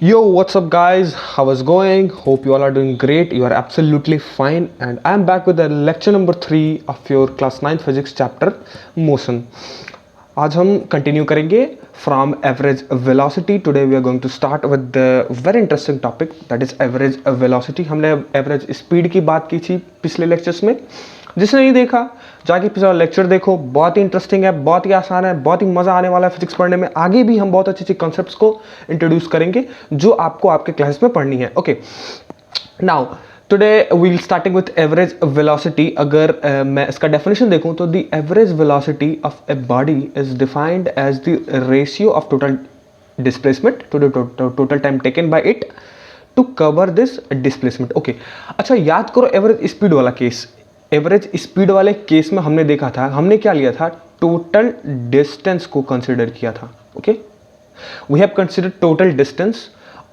Yo, what's up, guys? How is going? Hope you all are doing great. You are absolutely fine. And I'm back with the lecture number 3 of your class 9 physics chapter motion. आज हम continue करेंगे from average velocity. Today we are going to start with the very interesting topic that is average velocity. हमने average speed की बात की थी पिछले lectures में. जिसने नहीं देखा जाके पिछला लेक्चर देखो, बहुत ही इंटरेस्टिंग है, बहुत ही आसान है, बहुत ही मज़ा आने वाला है फिजिक्स पढ़ने में. आगे भी हम बहुत अच्छी अच्छी कॉन्सेप्ट्स को इंट्रोड्यूस करेंगे जो आपको आपके क्लास में पढ़नी है. Okay, now today we will starting with average velocity. अगर मैं इसका डेफिनेशन देखूं तो the average velocity of a body is defined as the ratio of total displacement to the total time taken by it to cover this displacement. Okay, अच्छा याद करो average speed वाला case. Average speed वाले case में हमने देखा था, हमने क्या लिया था, टोटल डिस्टेंस को कंसिडर किया था. Okay, we have consider total distance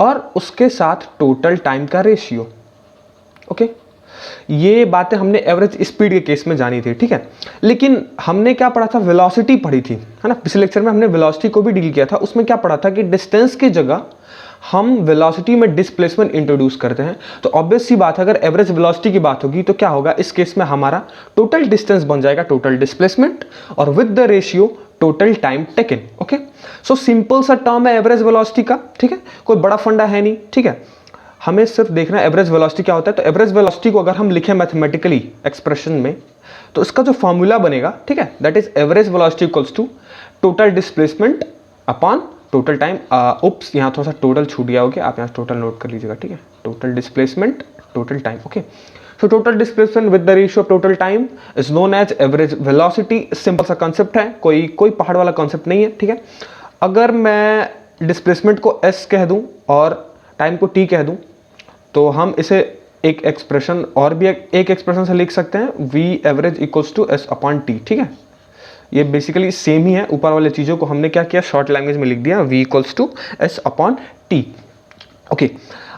और उसके साथ टोटल टाइम का रेशियो. ओके, ये बातें हमने एवरेज स्पीड के केस में जानी थी. ठीक है, लेकिन हमने क्या पढ़ा था, वेलोसिटी पढ़ी थी, है ना. पिछले लेक्चर में हमने वेलोसिटी को भी डील किया था. उसमें क्या पढ़ा था कि डिस्टेंस की जगह हम वेलोसिटी में डिस्प्लेसमेंट इंट्रोड्यूस करते हैं. तो ऑब्वियस सी बात है, अगर एवरेज वेलोसिटी की बात होगी तो क्या होगा, इस केस में हमारा टोटल डिस्टेंस बन जाएगा टोटल डिस्प्लेसमेंट और with the ratio total time taken. Okay, so simple सा टर्म है एवरेज वेलोसिटी का. ठीक है, कोई बड़ा फंडा है नहीं. ठीक है, हमें सिर्फ देखना है एवरेज वेलोसिटी क्या होता है. तो एवरेज वेलोसिटी को अगर हम लिखें मैथमेटिकली एक्सप्रेशन में तो इसका जो फॉर्मूला बनेगा, ठीक है, that is average velocity equals to total displacement upon total time. Oops, यहाँ थोड़ा सा टोटल छूट गया. ओके, आप यहाँ टोटल नोट कर लीजिएगा. ठीक है, total displacement total time. Okay, so total displacement with the ratio of total time is known as average velocity. Simple सा कॉन्सेप्ट है, कोई पहाड़ वाला कॉन्सेप्ट नहीं है. ठीक है, अगर मैं डिस्प्लेसमेंट को एस कह दूं और टाइम को टी कह दूं तो हम इसे एक एक्सप्रेशन और भी एक एक्सप्रेशन से लिख सकते हैं, V average equals to S upon T. ठीक है, ये बेसिकली सेम ही है. ऊपर वाले चीज़ों को हमने क्या किया, शॉर्ट लैंग्वेज में लिख दिया, v equals to S upon T. Okay,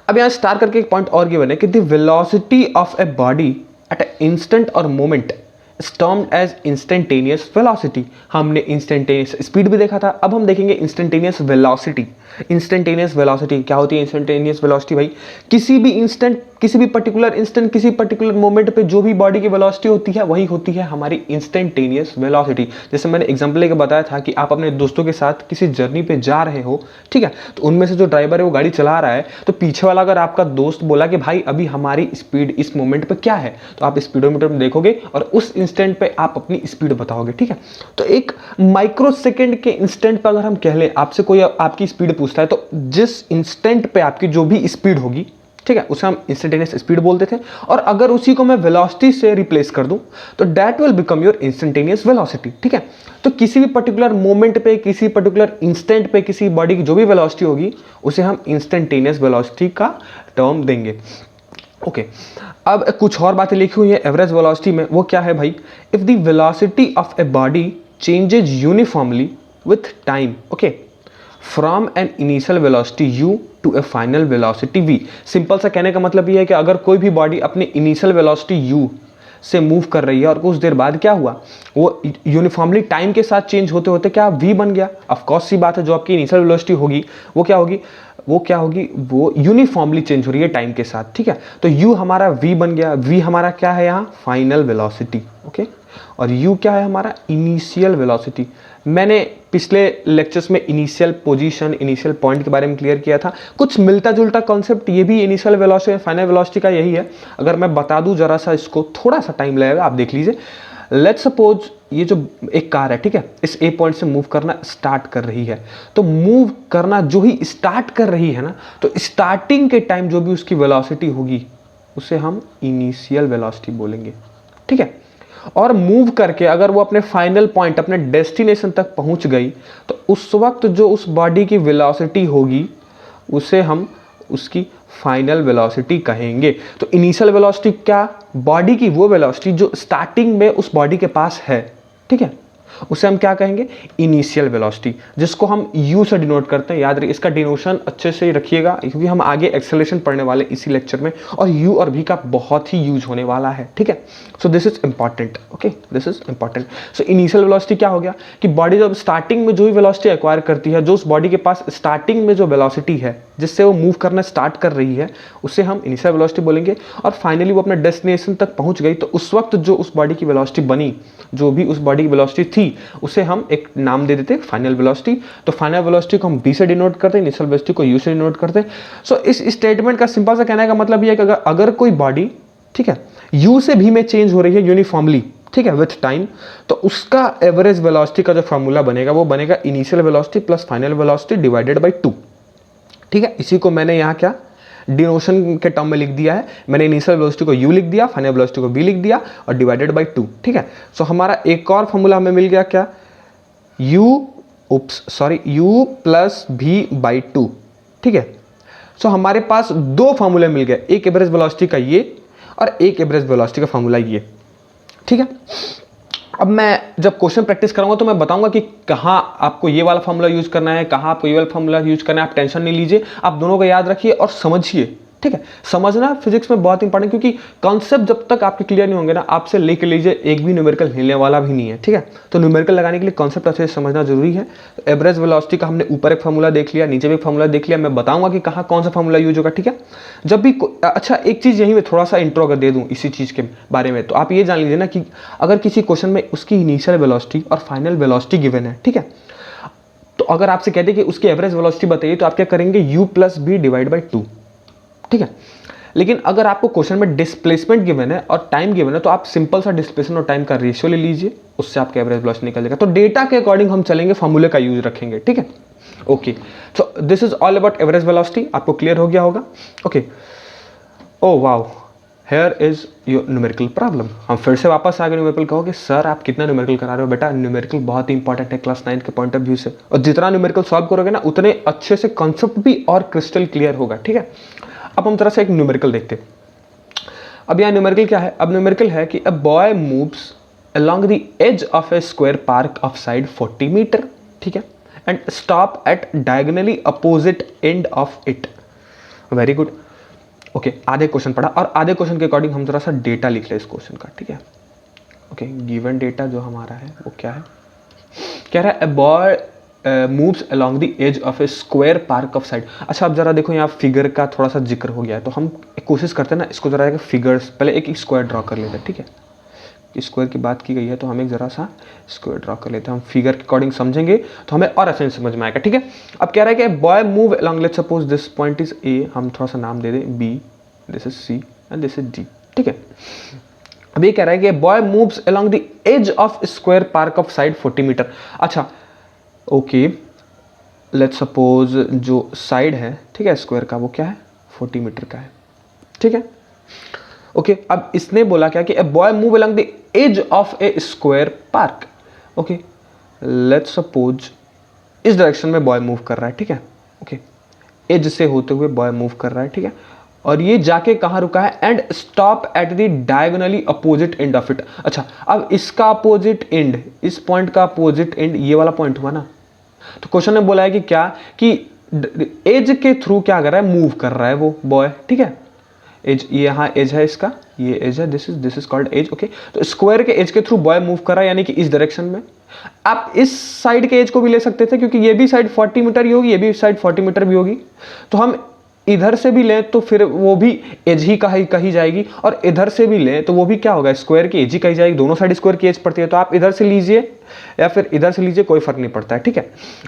अब यहाँ स्टार करके एक पॉइंट और गिवन है कि the velocity of a body at a instant और moment is termed as instantaneous velocity. हमने इंस्टेंटेनियस स्पीड भी देखा था, अब हम देखेंगे इंस्टेंटेनियस वेलोसिटी. इंस्टेंटेनियस वेलोसिटी क्या होती है? इंस्टेंटेनियस वेलोसिटी भाई किसी भी इंस्टेंट, किसी भी पर्टिकुलर इंस्टेंट, किसी पर्टिकुलर मोमेंट पे जो भी बॉडी की वेलोसिटी होती है वही होती है हमारी इंस्टेंटेनियस वेलोसिटी. जैसे मैंने एग्जांपल लेकर बताया था कि आप अपने दोस्तों के साथ किसी जर्नी पे जा रहे हो. ठीक है, तो उनमें से जो ड्राइवर है वो गाड़ी चला रहा है, तो पीछे वाला अगर आपका दोस्त बोला कि भाई अभी हमारी स्पीड इस मोमेंट पे क्या है, तो आप स्पीडोमीटर में देखोगे और उस इंस्टेंट पे आप अपनी स्पीड बताओगे. ठीक है, तो एक माइक्रो सेकेंड के इंस्टेंट पर अगर हम कह लें, आपसे कोई आपकी स्पीड पूछता है तो जिस इंस्टेंट पे आपकी जो भी स्पीड होगी, ठीक है, उसे हम इंस्टेंटेनियस स्पीड बोलते थे. और अगर उसी को मैं वेलोसिटी से रिप्लेस कर दूं तो that will become your instantaneous velocity. ठीक है, तो किसी भी पर्टिकुलर मोमेंट पे, किसी पर्टिकुलर इंस्टेंट पे किसी बॉडी की जो भी वेलोसिटी होगी उसे हम इंस्टेंटेनियस वेलोसिटी का टर्म देंगे. ओके, अब कुछ और बातें लिखी हुई है एवरेज वेलोसिटी में. वो क्या है भाई, if the velocity of a body changes uniformly with time, okay, from an initial velocity u to a final velocity v. Simple सा कहने का मतलब ये है कि अगर कोई भी बॉडी अपनी इनिशियल वेलोसिटी u से मूव कर रही है और कुछ देर बाद क्या हुआ, वो यूनिफॉर्मली टाइम के साथ चेंज होते होते क्या v बन गया. ऑफ कोर्स सी बात है, जो आपकी इनिशियल वेलोसिटी होगी वो क्या होगी, वो यूनिफॉर्मली चेंज हो रही है टाइम के साथ. ठीक है, तो u हमारा v बन गया. v हमारा क्या है यहाँ, फाइनल वेलोसिटी. ओके, और u क्या है हमारा, इनिशियल वेलोसिटी. मैंने पिछले लेक्चर्स में इनिशियल पोजीशन, इनिशियल पॉइंट के बारे में क्लियर किया था. कुछ मिलता जुलता कॉन्सेप्ट ये भी इनिशियल वेलोसिटी फाइनल वेलोसिटी का यही है. अगर मैं बता दूं जरा सा, इसको थोड़ा सा टाइम लगेगा, आप देख लीजिए. लेट्स सपोज ये जो एक कार है, ठीक है, इस ए पॉइंट से मूव करना स्टार्ट कर रही है. तो मूव करना जो ही स्टार्ट कर रही है ना, तो स्टार्टिंग के टाइम जो भी उसकी वेलोसिटी होगी उसे हम इनिशियल वेलोसिटी बोलेंगे. ठीक है, और मूव करके अगर वो अपने फाइनल पॉइंट, अपने डेस्टिनेशन तक पहुंच गई तो उस वक्त जो उस बॉडी की वेलोसिटी होगी उसे हम उसकी फाइनल वेलोसिटी कहेंगे. तो इनिशियल वेलोसिटी क्या, बॉडी की वो वेलोसिटी जो स्टार्टिंग में उस बॉडी के पास है. ठीक है, उसे हम क्या कहेंगे, इनिशियल वेलोसिटी, जिसको हम u से डिनोट करते हैं. याद रखिए, इसका डिनोशन अच्छे से रखिएगा क्योंकि हम आगे एक्सेलरेशन पढ़ने वाले इसी लेक्चर में, और u और v का बहुत ही यूज होने वाला है. ठीक है, सो this is important. Okay, this is important. So initial velocity क्या हो गया कि बॉडी जब स्टार्टिंग में जो भी वेलोसिटी एक्वायर करती है, जो उस बॉडी के पास स्टार्टिंग में जो वेलोसिटी है, जिससे वो मूव करना स्टार्ट कर रही है उसे हम इनिशियल वेलोसिटी बोलेंगे। और फाइनली वो अपने डेस्टिनेशन तक पहुंच गई तो उस वक्त जो उस बॉडी की वेलोसिटी बनी, जो भी उस बॉडी की वेलोसिटी थी, उसे हम एक नाम दे देते फाइनल वेलोसिटी। तो फाइनल वेलोसिटी को हम बी से डिनोट करते हैं, इनिशियल वेलोसिटी को यू से डिनोट करते हैं। सो इस स्टेटमेंट का सिंपल सा कहने का मतलब ये है कि अगर कोई बॉडी, ठीक है, यू से भी में चेंज हो रही है यूनिफॉर्मली, ठीक है, विथ टाइम, तो उसका एवरेज वेलोसिटी का जो फॉर्मूला बनेगा वो बनेगा initial velocity plus final velocity divided by 2। ठीक है, इसी को मैंने यहाँ क्या डिनोशन के टर्म में लिख दिया है। मैंने इनिशियल वेलोसिटी को u लिख दिया, फाइनल वेलोसिटी को v लिख दिया और डिवाइडेड बाय 2। ठीक है, सो हमारा एक और फॉर्मूला हमें मिल गया क्या, u प्लस v बाई 2। ठीक है, सो हमारे पास दो फार्मूले मिल गए, एक एवरेज वेलोसिटी का ये और एक एवरेज वेलोसिटी का फार्मूला ये। ठीक है, अब मैं जब क्वेश्चन प्रैक्टिस करूंगा तो मैं बताऊंगा कि कहाँ आपको ये वाला फार्मूला यूज करना है, कहाँ आपको ये वाला फार्मूला यूज करना है। आप टेंशन नहीं लीजिए, आप दोनों को याद रखिए और समझिए। ठीक है, समझना फिजिक्स में बहुत इंपॉर्टेंट, क्योंकि कॉन्सेप्ट जब तक आपके क्लियर नहीं होंगे ना, आपसे लेके लीजिए एक भी न्यूमेरिकल हिलने वाला भी नहीं है। ठीक है, तो न्यूमेरिकल लगाने के लिए कॉन्सेप्ट अच्छे से समझना जरूरी है। एवरेज वेलोसिटी का हमने ऊपर एक फार्मूला देख लिया, नीचे भी फार्मूला देख लिया, मैं बताऊंगा कि कहाँ कौन सा फार्मूला यूज होगा। ठीक है, जब भी अच्छा एक चीज यहीं में थोड़ा सा इंट्रो अगर दे दूं इसी चीज के बारे में, तो आप ये जान लीजिए ना कि अगर किसी क्वेश्चन में उसकी इनिशियल वेलोसिटी और फाइनल वेलोसिटी गिवन है, ठीक है, तो अगर आपसे कहते हैं कि उसकी एवरेज वेलोसिटी बताइए, तो आप क्या करेंगे, u plus B divide by 2। ठीक है, लेकिन अगर आपको क्वेश्चन में डिस्प्लेसमेंट गिवन है और टाइम गिवन है, तो आप सिंपल सा डिस्प्लेसमेंट और टाइम का रेशियो ले लीजिए, उससे आपका एवरेज वेलोसिटी निकल जाएगा। तो डेटा के अकॉर्डिंग हम चलेंगे, फॉर्मूले का यूज रखेंगे। ठीक है, okay, so this is all about average velocity. आपको क्लियर हो गया होगा। Okay, oh wow, here is your numerical problem. हम फिर से वापस आ गए न्यूमेरिकल। कहोगे सर आप कितना न्यूमेरिकल करा रहे हो? बेटा न्यूमेरिकल बहुत ही इंपॉर्टेंट है क्लास 9 के पॉइंट ऑफ व्यू से, और जितना न्यूमेरिकल सॉल्व करोगे ना उतने अच्छे से कॉन्सेप्ट भी और क्रिस्टल क्लियर होगा। ठीक है, अब हम तरह से एक न्यूमेरिकल देखते हैं। अब यहाँ न्यूमेरिकल क्या है? अब न्यूमेरिकल है कि अ boy moves along the edge of a square park of side 40 metre, ठीक है, and stop at diagonally opposite end of it। Very good. Okay, आधे क्वेश्चन पढ़ा और आधे क्वेश्चन के अकॉर्डिंग हम जरा सा डेटा लिख ले इस क्वेश्चन का। ठीक है, ओके, गिवन डेटा जो हमारा है वो क्या है? कह रहा है a boy moves along the edge of a square park of side. अच्छा, अब जरा देखो यहाँ फिगर का थोड़ा सा जिक्र हो गया है, तो हम कोशिश करते हैं ना इसको जरा फिगर्स, पहले एक स्क्वायर ड्रॉ कर लेते हैं। ठीक है, स्क्वायर की बात की गई है तो हम एक जरा सा स्क्वायर ड्रॉ कर लेते हैं। हम फिगर के अकॉर्डिंग समझेंगे तो हमें और अच्छे से समझ में आएगा। ठीक है, अब कह रहा है कि boy move along, let's suppose this point is A, हम थोड़ा सा नाम दे दें B, this is C and this is D. ठीक है, अब ये कह रहा है कि boy moves along the edge of square park of side 40 metre. अच्छा, ओके, लेट्स सपोज जो साइड है, ठीक है, स्क्वायर का, वो क्या है, 40 मीटर का है। ठीक है, ओके, अब इसने बोला क्या कि a boy move along the edge of a square park. Okay, let's suppose इस डायरेक्शन में बॉय मूव कर रहा है। ठीक है, ओके, एज से होते हुए बॉय मूव कर रहा है। ठीक है, और ये जाके कहां रुका है, and stop at the diagonally opposite end of it. अच्छा, अब इसका अपोजिट एंड, इस पॉइंट का अपोजिट एंड ये वाला पॉइंट हुआ ना, तो क्वेश्चन ने बोला है कि क्या कि एज के थ्रू क्या कर रहा है, मूव कर रहा है वो बॉय। ठीक है, एज, ये यहाँ एज है इसका, ये एज है, this is called edge. Okay, तो स्क्वायर के एज के थ्रू बॉय मूव कर रहा है, यानी कि इस डायरेक्शन में। आप इस साइड के एज को भी ले सकते थे, क्योंकि ये भी साइड 40 मीटर ही होगी, ये भी साइड 40 मीटर भी होगी, तो हम इधर से भी लें तो फिर वो भी एज ही कही जाएगी, और इधर से भी लें तो वो भी क्या होगा, स्क्वायर की एज ही कही जाएगी। दोनों साइड स्क्वायर की एज पड़ती है, तो आप इधर से लीजिए या फिर इधर से लीजिए, कोई फर्क नहीं पड़ता है। ठीक है,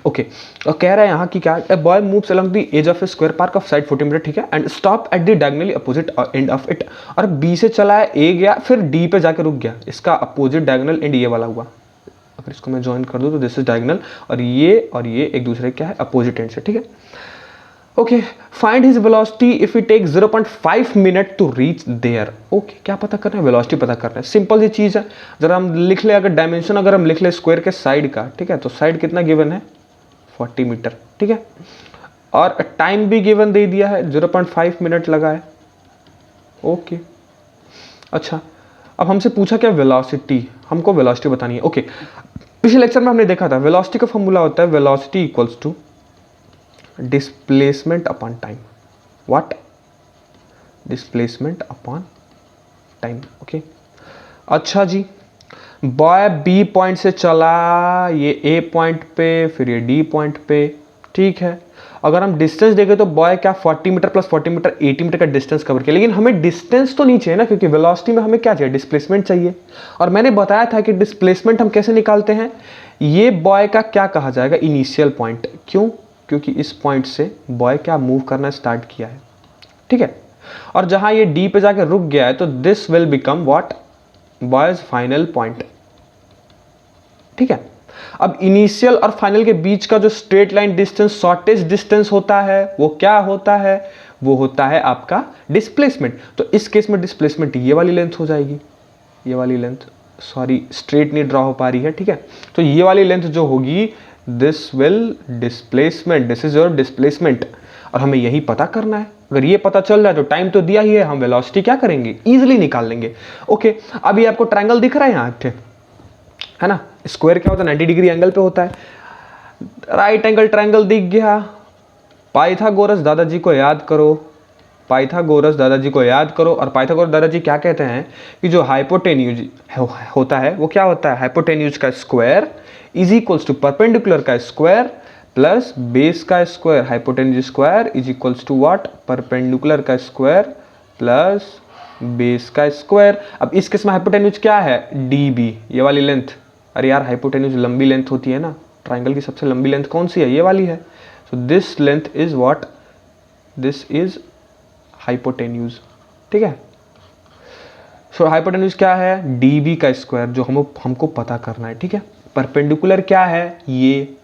ओके, और कह रहा है यहाँ कि क्या, a boy moves along the edge of a square park of side 40 metre. ठीक है, and stop at the diagonally opposite end of it. और बी से चला है, ए गया, फिर डी पे जाकर रुक गया, इसका अपोजिट डायगोनल एंड ये वाला हुआ। अगर इसको मैं ज्वाइन कर दूं तो दिस इज डायगोनल, और ये एक दूसरे क्या है, अपोजिट एंड से। ठीक है, okay, find his velocity if you take 0.5 minute to reach there. Okay, क्या पता करना है, वेलोसिटी पता करना है, सिंपल सी चीज है। जरा हम लिख ले, अगर डायमेंशन अगर हम लिख ले स्क्वायर के साइड का, ठीक है, तो साइड कितना गिवन है, 40 मीटर। ठीक है, और टाइम भी गिवन दे दिया है, 0.5 मिनट लगा है। ओके, अच्छा, अब हमसे पूछा क्या, वेलोसिटी, हमको वेलोसिटी बतानी है। ओके, पिछले लेक्चर में हमने देखा था वेलोसिटी का फॉर्मूला होता है velocity equals to displacement upon time. What? Displacement upon time. Okay, अच्छा जी, बॉय बी पॉइंट से चला ये ए पॉइंट पे, फिर ये डी पॉइंट पे। ठीक है, अगर हम डिस्टेंस देखें तो बॉय क्या 40 मीटर प्लस 40 मीटर 80 मीटर का डिस्टेंस कवर किया, लेकिन हमें डिस्टेंस तो नहीं चाहिए ना, क्योंकि वेलोसिटी में हमें क्या चाहिए, डिस्प्लेसमेंट चाहिए। और मैंने बताया था कि डिस्प्लेसमेंट हम कैसे निकालते हैं, ये बॉय का क्या कहा जाएगा, इनिशियल पॉइंट। क्यों? क्योंकि इस पॉइंट से बॉय क्या मूव करना स्टार्ट किया है, ठीक है। और जहां ये डी पे जाकर रुक गया है तो this will become what, boys final point, ठीक है। अब इनिशियल और फाइनल के बीच का जो straight line distance, shortest distance होता है, वो क्या होता है, वो होता है आपका डिस्प्लेसमेंट। तो इस केस में डिस्प्लेसमेंट ये वाली लेंथ हो जाएगी, ये वाली लेंथ, सॉरी स्ट्रेट नहीं ड्रॉ हो पा रही है, ठीक है। तो ये वाली लेंथ जो होगी, this will displacement, this is your displacement. और हमें यही पता करना है। अगर ये पता चल रहा है तो टाइम तो दिया ही है, हम वेलोसिटी क्या करेंगे, इजीली निकाल लेंगे। ओके, अभी आपको ट्रायंगल दिख रहा है यहाँ पे, है ना। स्क्वायर क्या होता है, 90 डिग्री एंगल पे होता है। राइट एंगल ट्रायंगल दिख गया। पाइथागोरस दादाजी को याद करो, पाइथागोरस दादाजी को याद करो। और पाइथागोरस दादाजी क्या कहते हैं कि जो हाइपोटेन्यूज होता है वो क्या होता है, हाइपोटेन्यूज का square is equals to perpendicular का स्क्वायर प्लस बेस का square. Hypotenuse square is equals to what, perpendicular का स्क्वायर प्लस बेस का स्क्वायर। अब इस केस में हाइपोटेन्यूज क्या है, डी बी, ये वाली लेंथ। अरे यार हाइपोटेन्यूज लंबी लेंथ होती है ना, ट्राइंगल की सबसे लंबी लेंथ कौन सी है, ये वाली है। So this length is what, this is hypotenuse, ठीक है। सो हाइपोटेन्यूज क्या है, डी बी का स्क्वायर, जो हमको पता करना है, ठीक है। परपेंडिकुलर क्या है, ये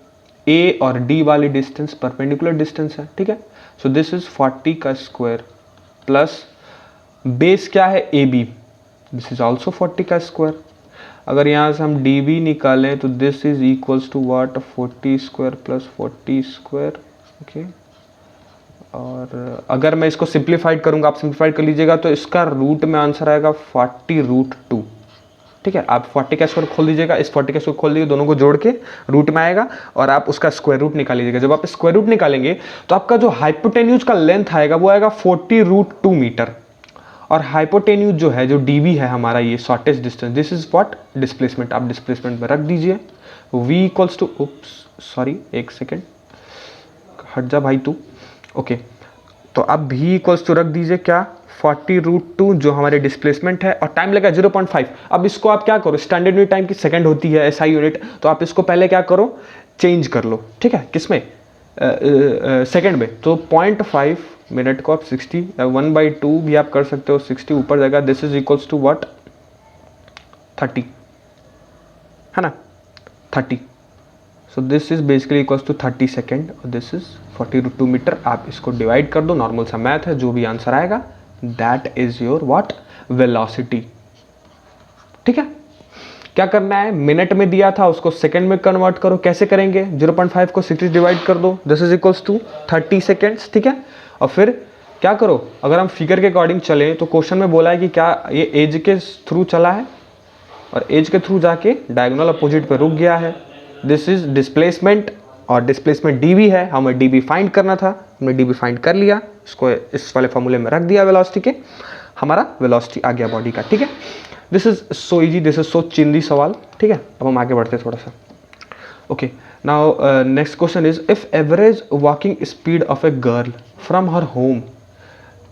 ए और डी वाली डिस्टेंस परपेंडिकुलर डिस्टेंस है, ठीक है। सो दिस इज 40 का स्क्वायर प्लस बेस क्या है, A B, this is also 40 का स्क्वायर। अगर यहाँ से हम डी बी निकालें तो this is equals to what, 40 square plus 40 square, okay. और अगर मैं इसको सिंप्लीफाइड करूंगा, आप सिंप्लीफाइड कर लीजिएगा, तो इसका रूट में आंसर आएगा 40√2, ठीक है। आप 40 का स्क्वायर खोल दीजिएगा, इस 40 का स्क्वायर खोल दीजिए, दोनों को जोड़ के रूट में आएगा और आप उसका स्क्वायर रूट निकाल लीजिएगा। जब आप स्क्वायर रूट निकालेंगे तो आपका जो हाइपोटेन्यूज का लेंथ आएगा वो आएगा 40√2 मीटर। और हाइपोटेन्यूज जो है, जो डीबी है हमारा, ये shortest distance, this is what, displacement. आप डिस्प्लेसमेंट में रख दीजिए v इक्वल्स टू, सॉरी एक सेकेंड, हट जा भाई तू, ओके। तो अब v इक्वल्स टू रख दीजिए क्या, 40√2 जो हमारे डिस्प्लेसमेंट है, और टाइम लगा 0.5। अब इसको आप क्या करो, स्टैंडर्ड यूनिट टाइम की सेकंड होती है, एसआई यूनिट, तो आप इसको पहले क्या करो, चेंज कर लो, ठीक है। किसमें, सेकंड में। तो 0.5 मिनट को आप 60, 1/2 भी आप कर सकते हो, 60 ऊपर जाएगा, this is equals to what, 30, है ना, 30। So this is basically equals to 30 second और दिस इज 40√2 मीटर। आप इसको डिवाइड कर दो, नॉर्मल सा मैथ है, जो भी आंसर आएगा that is your what, velocity, ठीक है। क्या करना है, मिनट में दिया था उसको सेकंड में कन्वर्ट करो। कैसे करेंगे, 0.5 को 60 डिवाइड कर दो, this is equals to 30 seconds, ठीक है। और फिर क्या करो, अगर हम फिगर के अकॉर्डिंग चले तो क्वेश्चन में बोला है कि क्या ये एज के थ्रू चला है और एज के थ्रू जाके डायगोनल अपोजिट पे रुक गया है। दिस इज डिस्प्लेसमेंट और डिस्प्लेसमेंट डीबी है, हमें डीबी फाइंड करना था, हमने डीबी फाइंड कर लिया, इसको इस वाले फॉर्मूले में रख दिया वेलोसिटी के, हमारा वेलोसिटी आ गया बॉडी का, ठीक है। This is so easy, this is so चिंदी सवाल, ठीक है। अब हम आगे बढ़ते हैं थोड़ा सा, okay. Now next question is, if average walking speed of a girl from her home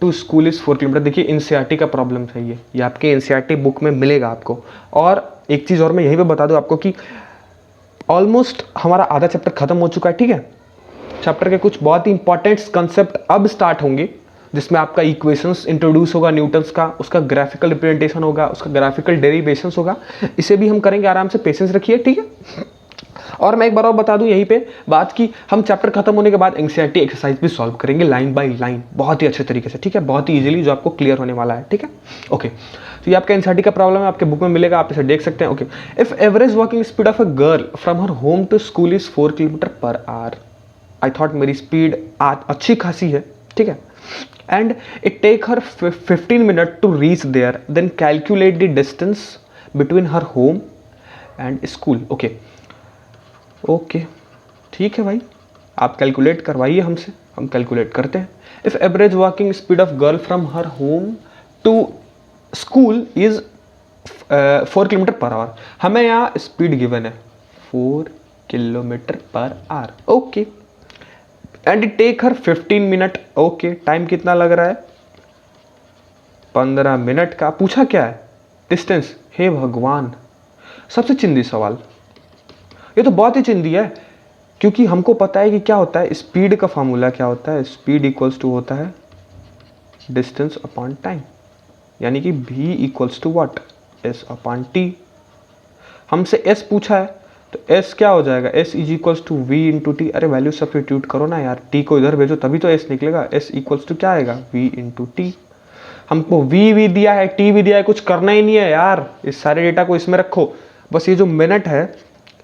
to school is 4 kilometre. देखिए एनसीईआरटी का प्रॉब्लम है ये आपके एनसीईआरटी बुक में मिलेगा आपको। और एक चीज़ और मैं यहीं पे बता दूं आपको कि ऑलमोस्ट हमारा आधा चैप्टर खत्म हो चुका है, ठीक है। चैप्टर के कुछ बहुत ही इंपॉर्टेंट कंसेप्ट अब स्टार्ट होंगे, जिसमें आपका इक्वेशंस इंट्रोड्यूस होगा न्यूटन्स का, उसका ग्राफिकल रिप्रेजेंटेशन होगा, उसका ग्राफिकल डेरिवेशंस होगा, इसे भी हम करेंगे, आराम से पेशेंस रखिए, ठीक है। और मैं एक बार और बता दूं यहीं पे बात की, हम चैप्टर खत्म होने के बाद एनसीईआरटी एक्सरसाइज भी सॉल्व करेंगे लाइन बाय लाइन, बहुत ही अच्छे तरीके से, ठीक है, बहुत ही इजीली, जो आपको क्लियर होने वाला है, ठीक है, ओके। तो ये आपका एनसीईआरटी का प्रॉब्लम है, आपके बुक में मिलेगा, आप इसे देख सकते हैं, okay. If average walking speed of a girl from her home to school is 4 kilometre per hour. I thought मेरी स्पीड अच्छी खासी है, ठीक है, and it take her 15 minute to reach there, then calculate the distance between her home and school. Okay okay, ठीक है भाई, आप कैलकुलेट करवाइए हमसे, हम कैलकुलेट करते हैं। If average walking speed of girl from her home to school is 4 kilometre per hour, हमें यहाँ स्पीड गिवन है 4 kilometre per hour, okay. And it take her 15 minute. Okay, time कितना लग रहा है? 15 मिनट का। पूछा क्या है? डिस्टेंस। हे भगवान, सबसे चिंदी सवाल। ये तो बहुत ही चिंदी है, क्योंकि हमको पता है कि क्या होता है, स्पीड का फार्मूला क्या होता है। स्पीड इक्वल्स टू होता है डिस्टेंस अपॉन टाइम, यानी कि v equals to what, s upon t। हमसे s पूछा है तो s क्या हो जाएगा, s is equals to v into t. अरे वैल्यू सब्स्टिट्यूट करो ना यार, t को इधर भेजो तभी तो s निकलेगा। s इक्वल्स टू क्या आएगा, v इंटू टी। हमको v भी दिया है, t भी दिया है, कुछ करना ही नहीं है यार। इस सारे डेटा को इसमें रखो, बस ये जो मिनट है,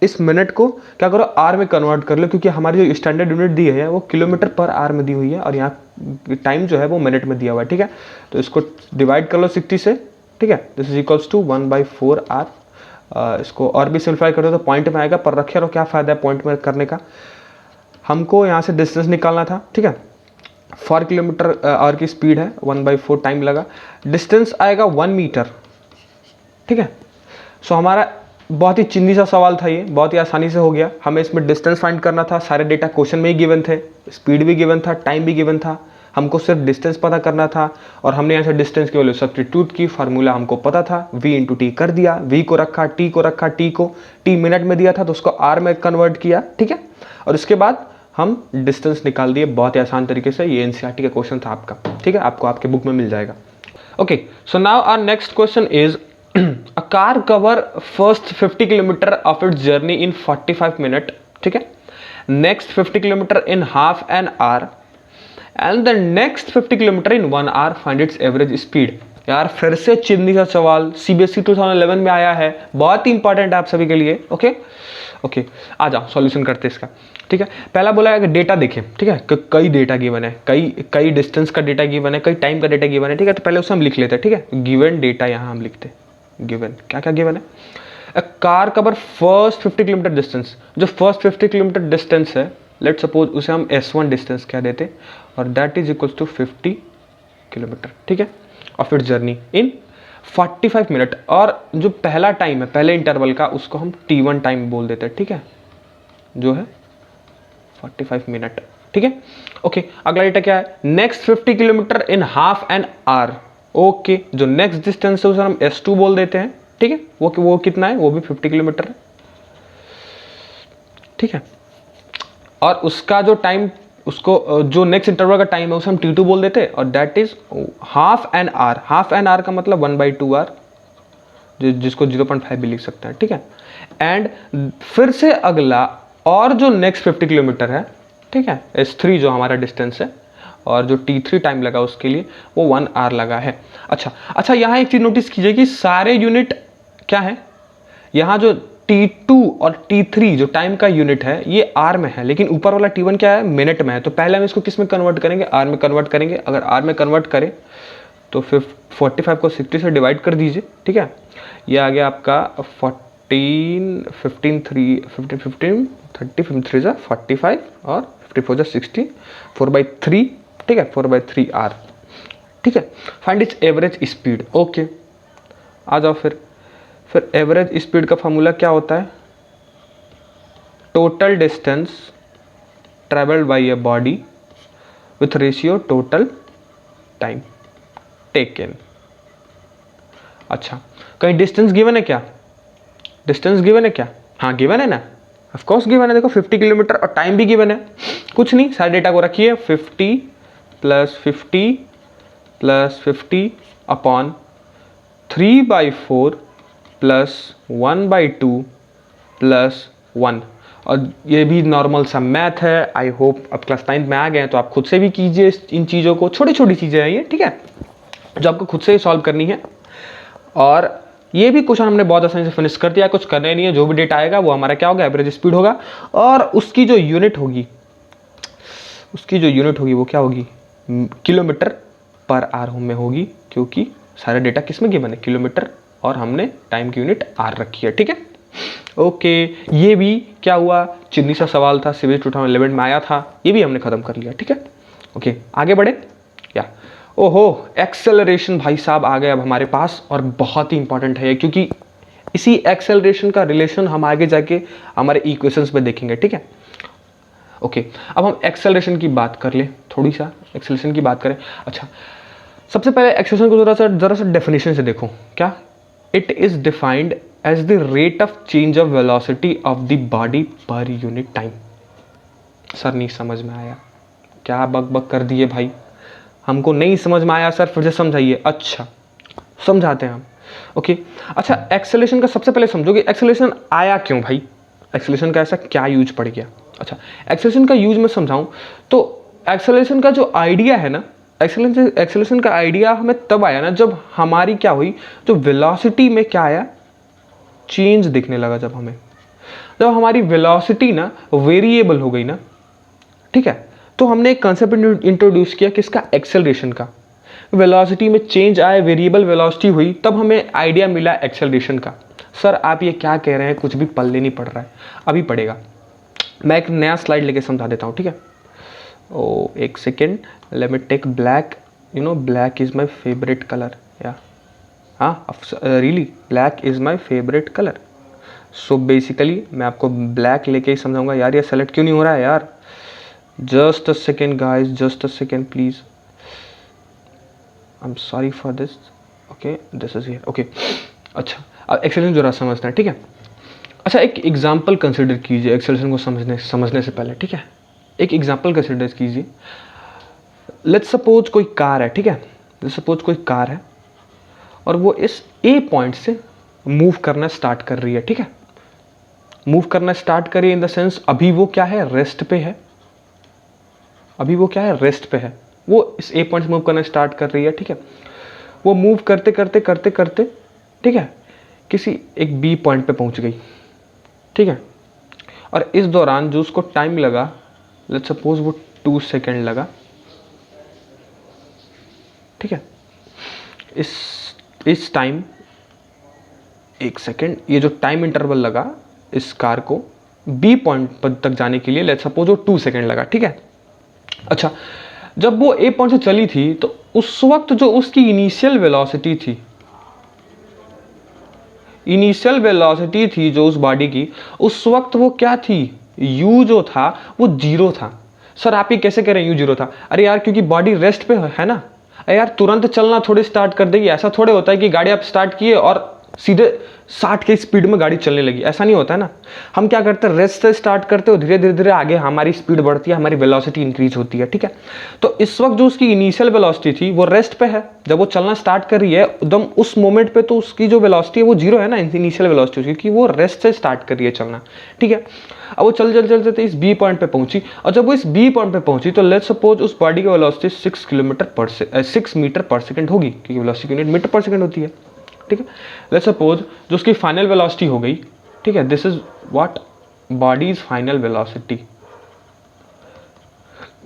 इस मिनट को क्या करो, आर में कन्वर्ट कर लो, क्योंकि हमारी जो स्टैंडर्ड यूनिट दी है वो किलोमीटर पर आर में दी हुई है, और यहाँ टाइम जो है वो मिनट में दिया हुआ है। ठीक है, तो इसको डिवाइड कर लो 60 से। ठीक है, this is equals to 1/4 r. इसको और भी सिंप्लीफाई कर दो तो पॉइंट में आएगा, पर रखे रहो, क्या फायदा है पॉइंट में करने का। हमको यहाँ से डिस्टेंस निकालना था। ठीक है, 4 किलोमीटर आवर की स्पीड है, 1/4 टाइम लगा, डिस्टेंस आएगा 1 मीटर। ठीक है, सो हमारा बहुत ही चिंदी सा सवाल था ये, बहुत ही आसानी से हो गया। हमें इसमें डिस्टेंस फाइंड करना था, सारे डेटा क्वेश्चन में ही गिवन थे, स्पीड भी गिवन था, टाइम भी गिवन था, हमको सिर्फ डिस्टेंस पता करना था, और हमने यहाँ से डिस्टेंस की वैल्यू सब्स्टिट्यूट की, फार्मूला हमको पता था, v इंटू टी कर दिया, v को रखा, t को रखा, t को t मिनट में दिया था तो उसको r में कन्वर्ट किया। ठीक है, और उसके बाद हम डिस्टेंस निकाल दिए बहुत ही आसान तरीके से। ये एनसीईआरटी का क्वेश्चन था आपका। ठीक है, आपको आपके बुक में मिल जाएगा। Okay, so now our next question is a car cover first 50 kilometer of its journey in 45 minute. ठीक है, next 50 kilometer in half an hour and the next 50 kilometer in 1 hour. Find its average speed. यार फिर से चिंदी सा सवाल, CBSE 2011 में आया है, बहुत ही इंपॉर्टेंट है आप सभी के लिए। ओके ओके, आ जाओ सॉल्यूशन करते हैं इसका। ठीक है, पहला बोला है कि डेटा देखें। ठीक है, कई डेटा गिवन है, कई डिस्टेंस का डेटा गिवन है, कई टाइम का डेटा गिवन है। ठीक है, तो पहले उसे हम लिख लेते हैं। ठीक है, गिवन डेटा यहाँ हम लिखते हैं। गिवन क्या क्या गिवन है, a car cover first 50 kilometre distance. जो फर्स्ट 50 किलोमीटर डिस्टेंस है, लेट सपोज उसे हम S1 डिस्टेंस कह देते, और that is equals to 50 kilometre. ठीक है, of it journey in 45 minute. और जो पहला टाइम है, पहले इंटरवल का, उसको हम T1 टाइम बोल देते हैं। ठीक है, जो है 45 मिनट। ठीक है, ओके, अगला डेटा क्या है, next 50 kilometre in half an hour. Okay, जो नेक्स्ट डिस्टेंस है उसे हम S2 बोल देते हैं। ठीक है, वो कितना है, वो भी 50 किलोमीटर है। ठीक है, और उसका जो टाइम, उसको जो नेक्स्ट इंटरवल का टाइम है उसे हम T2 बोल देते हैं, और that is half an hour. Half an hour का मतलब 1/2 आवर, जिसको 0.5 भी लिख सकते हैं। ठीक है, एंड फिर से अगला और जो नेक्स्ट 50 किलोमीटर है, ठीक है, S3 जो हमारा डिस्टेंस है, और जो T3 टाइम लगा उसके लिए वो 1 आवर लगा है। अच्छा, यहाँ एक चीज नोटिस कीजिए कि सारे यूनिट क्या है, यहाँ जो T2 और T3 जो टाइम का यूनिट है ये आर में है, लेकिन ऊपर वाला T1 क्या है, मिनट में है। तो पहले हम इसको किस में कन्वर्ट करेंगे, आर में कन्वर्ट करेंगे। अगर आर में कन्वर्ट करें तो 45 को 60 से डिवाइड कर दीजिए। ठीक है, ये आ गया आपका 15 3 जा 45 और 54 जा 60, 4/3। ठीक है, 4/3 आर। ठीक है, find its average speed. Okay, आ जाओ फिर एवरेज स्पीड का फॉर्मूला क्या होता है, total distance travelled by a body with ratio total time taken. अच्छा, कहीं डिस्टेंस गिवन है क्या, डिस्टेंस गिवन है क्या, हाँ गिवन है ना, ऑफ कोर्स गिवन है। देखो 50 किलोमीटर और टाइम भी गिवन है। कुछ नहीं, सारे डेटा को रखिए, 50 + 50 + 50 अपॉन 3/4 + 1/2 + 1। और ये भी नॉर्मल सा मैथ है। आई होप अब क्लास 9 में आ गए हैं तो आप खुद से भी कीजिए इन चीज़ों को, छोटी छोटी चीज़ें हैं ये। ठीक है, जो आपको खुद से ही सॉल्व करनी है। और ये भी क्वेश्चन हमने बहुत आसानी से फिनिश कर दिया, कुछ करना ही नहीं है। जो भी डेटा आएगा वो हमारा क्या होगा, एवरेज स्पीड होगा, और उसकी जो यूनिट होगी वो क्या होगी, किलोमीटर पर आवर में होगी, क्योंकि सारे डेटा किस में गिवन है, किलोमीटर, और हमने टाइम की यूनिट आर रखी है। ठीक है, ओके, ये भी क्या हुआ, चिन्नी सा सवाल था, सीबीएसई 2011 में आया था, ये भी हमने खत्म कर लिया। ठीक है, ओके, आगे बढ़े क्या, ओहो, एक्सेलरेशन भाई साहब आ गए अब हमारे पास, और बहुत ही इंपॉर्टेंट है क्योंकि इसी एक्सेलरेशन का रिलेशन हम आगे जाके हमारे इक्वेशंस में देखेंगे। ठीक है, ओके, अब हम एक्सेलरेशन की बात कर ले, थोड़ी सा एक्सेलरेशन की बात करें। अच्छा, सबसे पहले एक्सेलरेशन को जरा सा डेफिनेशन से देखो। क्या? It is defined as the rate of change of velocity of the body per unit time. Sir नहीं समझ में आया, क्या बक बक कर दिए भाई, हमको नहीं समझ में आया सर, फिर से समझाइए। अच्छा, समझाते हैं हम। ओके, अच्छा, एक्सेलरेशन का सबसे पहले समझोगे एक्सेलरेशन आया क्यों भाई, एक्सेलरेशन का ऐसा क्या यूज पड़ गया। अच्छा, एक्सेलरेशन का यूज मैं समझाऊं तो एक्सेलरेशन का जो आइडिया है ना, एक्सेलरेशन का आइडिया हमें तब आया ना जब हमारी क्या हुई, जो वेलोसिटी में क्या आया, चेंज दिखने लगा। जब हमारी वेलोसिटी ना वेरिएबल हो गई ना, ठीक है, तो हमने एक कंसेप्ट इंट्रोड्यूस किया किसका, एक्सेलरेशन का। वेलोसिटी में चेंज आए, वेरिएबल वेलोसिटी हुई, तब हमें आइडिया मिला एक्सेलरेशन का। सर आप ये क्या कह रहे हैं, कुछ भी पल्ले नहीं पड़ रहा है, अभी पड़ेगा। मैं एक नया स्लाइड लेके समझा देता हूँ, ठीक है। ओ एक second, let me take black, you know black is my favourite colour, yeah हाँ really black is my favourite colour. So basically मैं आपको ब्लैक लेके ही समझाऊंगा। यार ये सेलेक्ट क्यों नहीं हो रहा है यार, just a second guys, just a second please, I am sorry for this. Okay this is here, okay. अच्छा, अब एक्सेलरेशन जरा समझना है, ठीक है। अच्छा, एक एग्जांपल कंसिडर कीजिए एक्सेलरेशन को समझने से पहले, ठीक है। एक एग्जांपल कंसिडर कीजिए। लेट्स सपोज कोई कार है, ठीक है, लेट्स सपोज कोई कार है और वो इस ए पॉइंट से मूव करना स्टार्ट कर रही है, ठीक है। मूव करना स्टार्ट करिए इन द सेंस अभी वो क्या है, रेस्ट पे है, अभी वो क्या है, रेस्ट पे है। वो इस ए पॉइंट से मूव करना स्टार्ट कर रही है, ठीक है। वो मूव करते करते करते करते, ठीक है, किसी एक बी पॉइंट पे पहुंच गई, ठीक है। और इस दौरान जो उसको टाइम लगा, लेट्स सपोज वो 2 सेकेंड लगा, ठीक है। इस टाइम, एक सेकेंड, ये जो टाइम इंटरवल लगा इस कार को बी पॉइंट तक जाने के लिए, लेट्स सपोज वो 2 सेकेंड लगा, ठीक है। अच्छा, जब वो ए पॉइंट से चली थी तो उस वक्त जो उसकी इनिशियल वेलोसिटी थी, इनिशियल वेलोसिटी थी जो उस बॉडी की, उस वक्त वो क्या थी, यू जो था वो 0 था। सर आप ये कैसे कह रहे हैं यू 0 था? अरे यार क्योंकि बॉडी रेस्ट पे है ना। अरे यार तुरंत चलना थोड़ी स्टार्ट कर देगी, ऐसा थोड़े होता है कि गाड़ी आप स्टार्ट किए और सीधे 60 की स्पीड में गाड़ी चलने लगी, ऐसा नहीं होता है ना। हम क्या करते हैं, रेस्ट से स्टार्ट करते हो, धीरे धीरे धीरे आगे हमारी स्पीड बढ़ती है, हमारी वेलोसिटी इंक्रीज होती है, ठीक है। तो इस वक्त जो उसकी इनिशियल वेलोसिटी थी वो रेस्ट पे है, जब वो चलना स्टार्ट कर रही है एकदम उस मोमेंट पे तो उसकी जो वेलोसिटी है वो 0 है ना, इनिशियल वेलोसिटी, क्योंकि वो रेस्ट से स्टार्ट कर रही है चलना, ठीक है। अब वो चल चलते इस बी पॉइंट पे पहुंची, और जब वो इस बी पॉइंट पे पहुंची तो लेट्स सपोज उस बॉडी की वेलोसिटी 6 मीटर पर सेकंड होगी, क्योंकि वेलोसिटी यूनिट मीटर पर सेकंड होती है, ठीक है। लेट्स सपोज जो उसकी फाइनल वेलोसिटी हो गई, ठीक है, this is what bodies final velocity.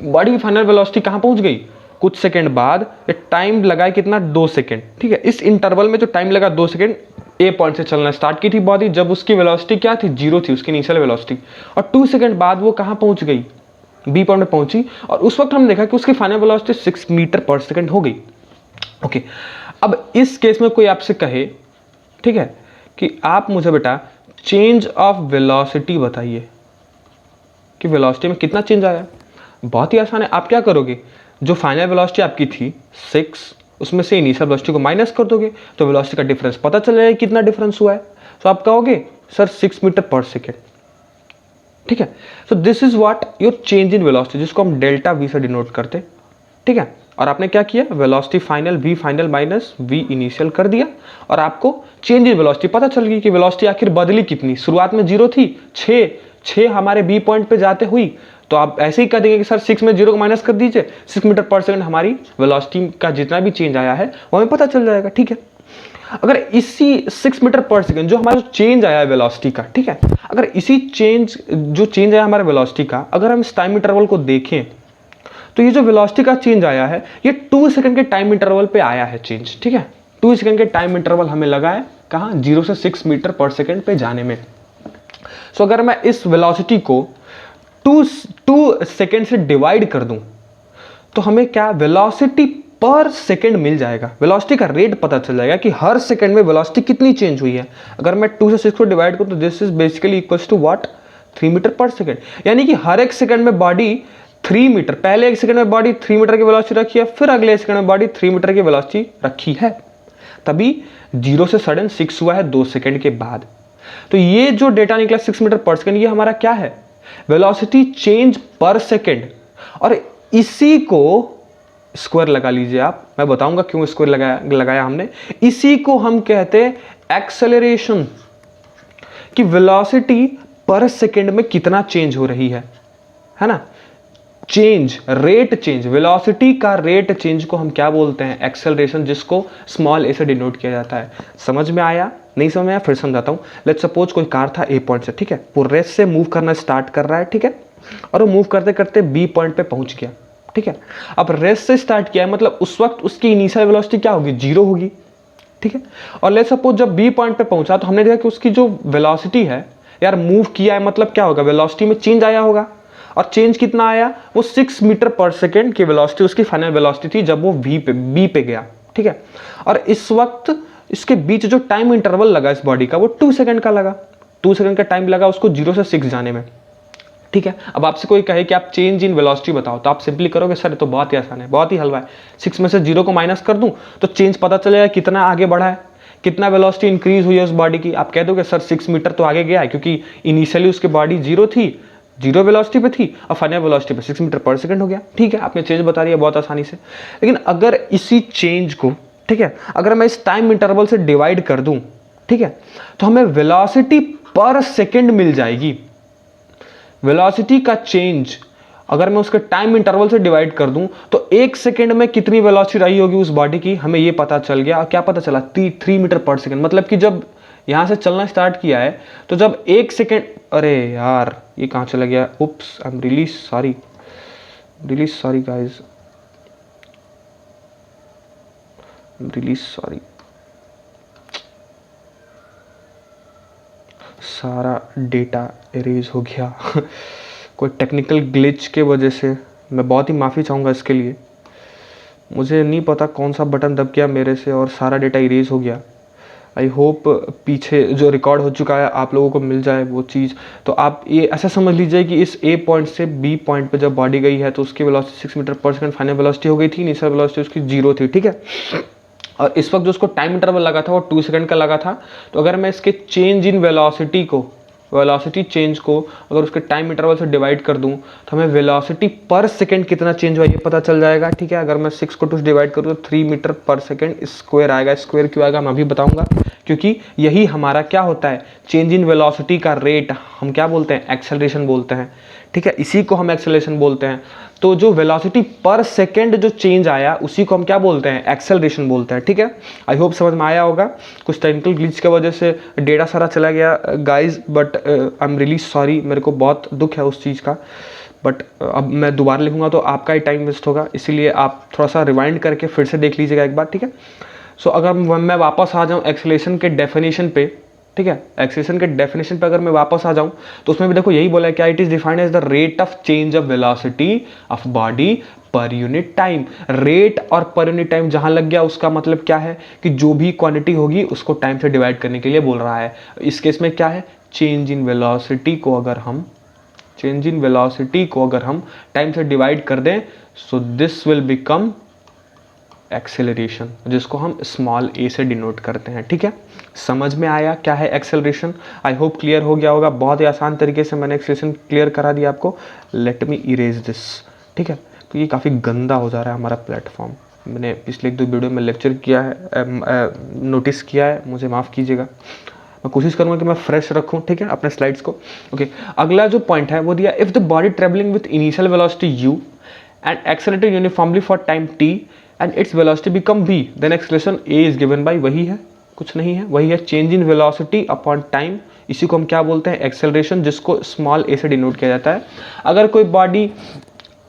Body की फाइनल वेलोसिटी कहां पहुंच गई, कुछ सेकंड बाद, ये टाइम लगा है कितना, 2 सेकंड, ठीक है। इस इंटरवल में जो टाइम लगा 2 सेकंड, ए पॉइंट से चलना स्टार्ट की थी बॉडी, जब उसकी वेलोसिटी क्या थी, 0 थी, उसकी इनिशियल वेलोसिटी, और 2 सेकंड बाद वो कहां पहुंच गई, बी पॉइंट में पहुंची, और उस वक्त हमने देखा कि उसकी फाइनल वेलोसिटी 6 मीटर पर सेकंड हो गई, ओके। अब इस केस में कोई आपसे कहे, ठीक है, कि आप मुझे बेटा चेंज ऑफ वेलोसिटी बताइए कि वेलोसिटी में कितना चेंज आया। बहुत ही आसान है, आप क्या करोगे, जो फाइनल वेलोसिटी आपकी थी 6, उसमें से इनिशियल वेलोसिटी को माइनस कर दोगे तो वेलोसिटी का डिफरेंस पता चल जाएगा कितना डिफरेंस हुआ है। तो आप कहोगे सर 6 मीटर पर सेकेंड, ठीक है। सो this is what your change in velocity, जिसको हम डेल्टा वी से डिनोट करते, ठीक है। और आपने क्या किया, velocity final v final minus v initial कर दिया, और आपको चेंज इन वेलोसिटी पता चल गई कि वेलोसिटी आखिर बदली कितनी, शुरुआत में 0 थी, 6 हमारे बी पॉइंट पे जाते हुई, तो आप ऐसे ही कह देंगे कि सर 6 में 0 को माइनस कर दीजिए, 6 मीटर पर सेकंड हमारी वेलोसिटी का जितना भी चेंज आया है वो हमें पता चल जाएगा, ठीक है। अगर इसी 6 मीटर पर सेकंड जो हमारा चेंज आया है वेलोसिटी का, ठीक है, अगर इसी जो चेंज आया हमारे वेलोसिटी का, अगर हम इस टाइम इंटरवल को देखें तो ये जो वेलोसिटी का चेंज आया है ये 2 सेकंड के टाइम इंटरवल पे आया है चेंज, ठीक है। 2 सेकंड के टाइम इंटरवल हमें लगा है कहाँ, 0 से 6 मीटर पर सेकंड पे जाने में। सो अगर मैं इस वेलोसिटी को 2 सेकंड से डिवाइड कर दूं तो हमें क्या, वेलोसिटी पर सेकंड मिल जाएगा, वेलोसिटी का रेट पता चल जाएगा कि हर सेकंड में वेलोसिटी कितनी चेंज हुई है। अगर मैं 2 से 6 को डिवाइड करूं तो this is basically equals to what, 3 metre per second, यानी कि हर एक सेकेंड में बॉडी 3 मीटर, पहले एक सेकेंड में बॉडी 3 मीटर की वेलोसिटी रखी है, फिर अगले सेकेंड में बॉडी 3 मीटर की वेलोसिटी रखी है, तभी 0 से सडन 6 हुआ है 2 सेकेंड के बाद। तो ये जो डेटा निकला 6 मीटर पर सेकेंड, ये हमारा क्या है, वेलोसिटी चेंज पर सेकेंड। और इसी को स्क्वायर लगा लीजिए आप, मैं बताऊंगा क्यों स्क्वायर लगाया हमने। इसी को हम कहते हैं एक्सेलरेशन, कि वेलोसिटी पर सेकेंड में कितना चेंज हो रही है ना। चेंज, रेट चेंज, वेलोसिटी का रेट चेंज को हम क्या बोलते हैं, एक्सेलरेशन, जिसको स्मॉल ए से डिनोट किया जाता है। समझ में आया? नहीं समझ में आया? फिर समझाता हूं। लेट्स सपोज कोई कार था ए पॉइंट से, ठीक है, वो रेस्ट से मूव करना स्टार्ट कर रहा है, ठीक है, और वो मूव करते करते बी पॉइंट पे पहुंच गया, ठीक है। अब रेस्ट से स्टार्ट किया है, मतलब उस वक्त उसकी इनिशियल वेलोसिटी क्या होगी, 0 होगी, ठीक है। और लेट्स सपोज जब बी पॉइंट पे पहुंचा तो हमने देखा कि उसकी जो वेलोसिटी है, यार मूव किया है मतलब क्या होगा, वेलोसिटी में चेंज आया होगा। और चेंज कितना आया, वो 6 मीटर पर सेकेंड की वेलोसिटी उसकी फाइनल वेलोसिटी थी जब वो बी पे गया, ठीक है। और इस वक्त इसके बीच जो टाइम इंटरवल लगा इस बॉडी का, वो 2 सेकेंड का लगा, 2 सेकेंड का टाइम लगा उसको 0 से 6 जाने में, ठीक है। अब आपसे कोई कहे कि आप चेंज इन वेलोसिटी बताओ, तो आप सिंपली करोगे सर ये तो बहुत ही आसान है, बहुत ही हलवा है, 6 में से 0 को माइनस कर दूं तो चेंज पता चलेगा कितना आगे बढ़ा है, कितना वेलोसिटी इंक्रीज हुई है उस बॉडी की। आप कह दोगे सर 6 मीटर तो आगे गया है, क्योंकि इनिशियली उसकी बॉडी 0 थी, 0 वेलोसिटी पे थी, और फाइनल वेलोसिटी पे 6 मीटर पर सेकंड हो गया, ठीक है। आपने चेंज बता दिया बहुत आसानी से। लेकिन अगर इसी चेंज को, ठीक है, अगर मैं इस टाइम इंटरवल से डिवाइड कर दूं, ठीक है, तो हमें वेलोसिटी पर सेकेंड मिल जाएगी। वेलोसिटी का चेंज अगर मैं उसके टाइम इंटरवल से डिवाइड कर दूं तो 1 सेकेंड में कितनी वेलोसिटी रही होगी उस बॉडी की, हमें ये पता चल गया। और क्या पता चला, 3 मीटर पर सेकेंड, मतलब कि जब यहां से चलना स्टार्ट किया है तो जब 1 सेकेंड, अरे यार ये कहां चला गया, oops, I am really sorry guys, I am really sorry, सारा डेटा इरेज हो गया कोई टेक्निकल ग्लिच के वजह से, मैं बहुत ही माफ़ी चाहूँगा इसके लिए। मुझे नहीं पता कौन सा बटन दब गया मेरे से और सारा डेटा इरेज हो गया। आई होप पीछे जो रिकॉर्ड हो चुका है आप लोगों को मिल जाए वो चीज़। तो आप ये ऐसा समझ लीजिए कि इस ए पॉइंट से बी पॉइंट पे जब बॉडी गई है तो उसकी वेलोसिटी 6 मीटर पर सेकंड फाइनल वेलोसिटी हो गई थी, इनिशियल वेलोसिटी उसकी 0 थी, ठीक है। और इस वक्त जो उसको टाइम इंटरवल लगा था वो 2 सेकंड का लगा था। तो अगर मैं इसके चेंज इन वेलोसिटी को, वेलोसिटी चेंज को अगर उसके टाइम इंटरवल से डिवाइड कर दूं तो हमें वेलोसिटी पर सेकंड कितना चेंज हुआ ये पता चल जाएगा, ठीक है। अगर मैं 6 को 2 से डिवाइड करूँ तो 3 मीटर पर सेकंड स्क्वायर आएगा। स्क्वायर क्यों आएगा मैं अभी बताऊंगा, क्योंकि यही हमारा क्या होता है, चेंज इन वेलोसिटी का रेट हम क्या बोलते हैं, एक्सेलरेशन बोलते हैं, ठीक है। इसी को हम एक्सेलरेशन बोलते हैं। तो जो वेलोसिटी पर सेकंड जो चेंज आया उसी को हम क्या बोलते हैं, एक्सेलरेशन बोलते हैं, ठीक है। आई होप समझ में आया होगा। कुछ टेक्निकल ग्लिच की वजह से डेटा सारा चला गया guys, but I am really sorry, मेरे को बहुत दुख है उस चीज़ का। बट अब मैं दोबारा लिखूंगा तो आपका ही टाइम वेस्ट होगा, इसीलिए आप थोड़ा सा रिवाइंड करके फिर से देख लीजिएगा एक बार, ठीक है। सो अगर मैं वापस आ जाऊँ एक्सेलरेशन के डेफिनेशन पे, ठीक है, एक्सेलरेशन के डेफिनेशन पे अगर मैं वापस आ जाऊं तो उसमें भी देखो यही बोला है क्या, it is defined as the rate of change of velocity of body per unit time. Rate और पर यूनिट टाइम जहां लग गया उसका मतलब क्या है कि जो भी क्वांटिटी होगी उसको टाइम से डिवाइड करने के लिए बोल रहा है। इस केस में क्या है, चेंज इन वेलोसिटी को अगर हम टाइम से डिवाइड कर दें so this will become acceleration, जिसको हम स्मॉल ए से डिनोट करते हैं, ठीक है। समझ में आया क्या है एक्सेलरेशन? आई होप क्लियर हो गया होगा। बहुत ही आसान तरीके से मैंने एक्सेलरेशन क्लियर करा दिया आपको। लेट मी इरेज दिस, ठीक है। तो ये काफ़ी गंदा हो जा रहा है हमारा प्लेटफॉर्म। मैंने पिछले 1-2 वीडियो में लेक्चर किया है, नोटिस किया है, मुझे माफ़ कीजिएगा। मैं कोशिश करूँगा कि मैं फ्रेश रखूँ, ठीक है, अपने स्लाइड्स को। ओके, अगला जो पॉइंट है वो दिया, if the body travelling with initial velocity you and accelerated uniformly for time T and its velocity become v, then acceleration a is given by, वही है, कुछ नहीं है, वही है change in velocity upon time. इसी को हम क्या बोलते हैं, एक्सेलरेशन, जिसको स्मॉल ए से डिनोट किया जाता है। अगर कोई बॉडी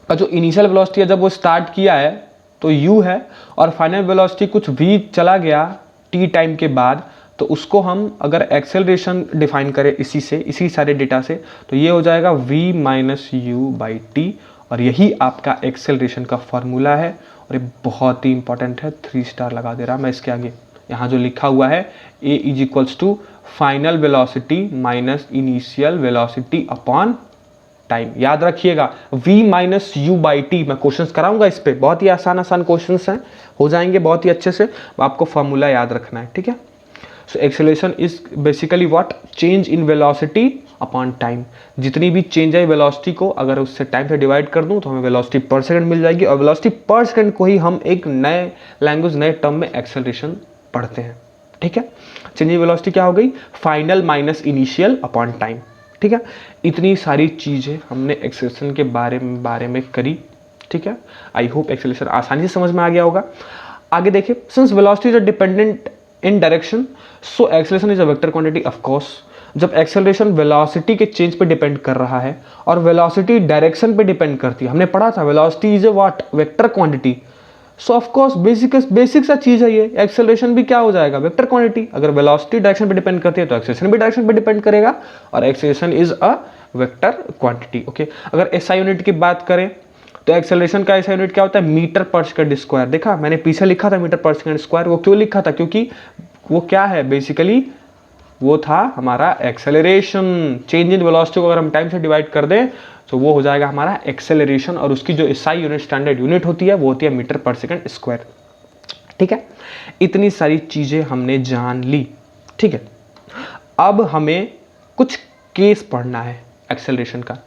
का जो इनिशियल वेलोसिटी है जब वो स्टार्ट किया है तो u है और फाइनल वेलोसिटी कुछ v चला गया t टाइम के बाद, तो उसको हम अगर एक्सेलरेशन डिफाइन करें इसी सारे डेटा से तो ये हो जाएगा v माइनस यू बाई टी, और यही आपका एक्सेलरेशन का फॉर्मूला है। और ये बहुत ही इंपॉर्टेंट है, 3 स्टार लगा दे रहा मैं इसके आगे, यहाँ जो लिखा हुआ है a is equals to final velocity minus initial velocity upon time. याद रखिएगा v माइनस यू बाई टी, मैं क्वेश्चंस कराऊंगा इस पे, बहुत ही आसान आसान क्वेश्चंस हैं, हो जाएंगे बहुत ही अच्छे से, आपको फॉर्मूला याद रखना है, ठीक है। So acceleration is basically what, change in velocity upon time. जितनी भी चेंज है वेलोसिटी को अगर उससे टाइम से डिवाइड कर दूं तो हमें वेलोसिटी पर सेकंड मिल जाएगी, और वेलोसिटी पर सेकंड को ही हम एक नए लैंग्वेज नए टर्म में एक्सेलरेशन पढ़ते हैं, ठीक है। चेंज इन वेलोसिटी क्या हो गई, final minus initial upon time, ठीक है। इतनी सारी चीज़ें हमने एक्सेलरेशन के बारे में करी, ठीक है। आई होप एक्सेलरेशन आसानी से समझ में आ गया होगा। आगे देखिए, since velocity is dependent in direction so acceleration is a vector quantity. Of course जब एक्सेलरेशन वेलोसिटी के चेंज पे डिपेंड कर रहा है और वेलोसिटी डायरेक्शन पे डिपेंड करती है, हमने पढ़ा था velocity is a what, vector quantity. So of course basic सा चीज है ये, एक्सेलरेशन भी क्या हो जाएगा, वेक्टर क्वांटिटी। अगर वेलोसिटी डायरेक्शन पे डिपेंड करती है तो एक्सेलरेशन भी डायरेक्शन पे डिपेंड करेगा, और acceleration is a vector quantity, okay. अगर एसआई यूनिट की बात करें तो एक्सेलरेशन का एसआई यूनिट क्या होता है, मीटर पर सेकंड स्क्वायर। देखा मैंने पीछे लिखा था मीटर पर सेकंड स्क्वायर, वो क्यों लिखा था, क्योंकि वो क्या है बेसिकली, वो था हमारा एक्सेलरेशन। चेंज इन वेलोसिटी को अगर हम टाइम से डिवाइड कर दें तो वो हो जाएगा हमारा एक्सेलरेशन, और उसकी जो एसआई यूनिट स्टैंडर्ड यूनिट होती है वो होती है मीटर पर सेकंड स्क्वायर, ठीक है। इतनी सारी चीजें हमने जान ली, ठीक है। अब हमें कुछ केस पढ़ना है एक्सेलरेशन का,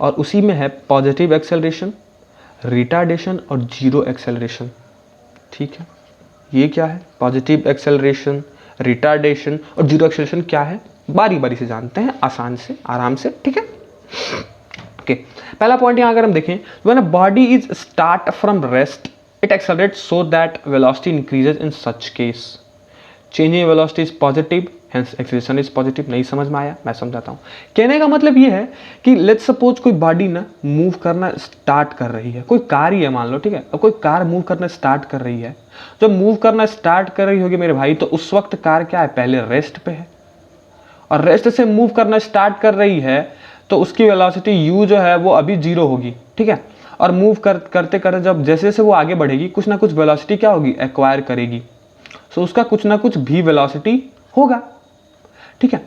और उसी में है पॉजिटिव एक्सेलरेशन, रिटार्डेशन और जीरो एक्सेलरेशन, ठीक है। ये क्या है, पॉजिटिव एक्सेलरेशन, रिटार्डेशन और जीरो एक्सेलरेशन क्या है, बारी बारी से जानते हैं, आसान से आराम से, ठीक है। ओके, पहला पॉइंट यहां अगर हम देखें, when a body is start from rest it accelerates so that velocity increases in such case. Change in velocity is positive hence acceleration is positive. नहीं समझ में आया, मैं समझाता हूँ। कहने का मतलब ये है कि लेट्स सपोज कोई बॉडी ना मूव करना स्टार्ट कर रही है, कोई कार ही है मान लो, ठीक है। अब कोई कार मूव करना स्टार्ट कर रही है, जब मूव करना स्टार्ट कर रही होगी मेरे भाई, तो उस वक्त कार क्या है, पहले रेस्ट पे है, और रेस्ट से मूव करना स्टार्ट कर रही है तो उसकी वेलोसिटी u जो है वो अभी जीरो होगी, ठीक है। और मूव करते करते जब जैसे जैसे वो आगे बढ़ेगी कुछ ना कुछ वेलोसिटी क्या होगी, एक्वायर करेगी, सो उसका कुछ ना कुछ भी वेलोसिटी होगा, ठीक है।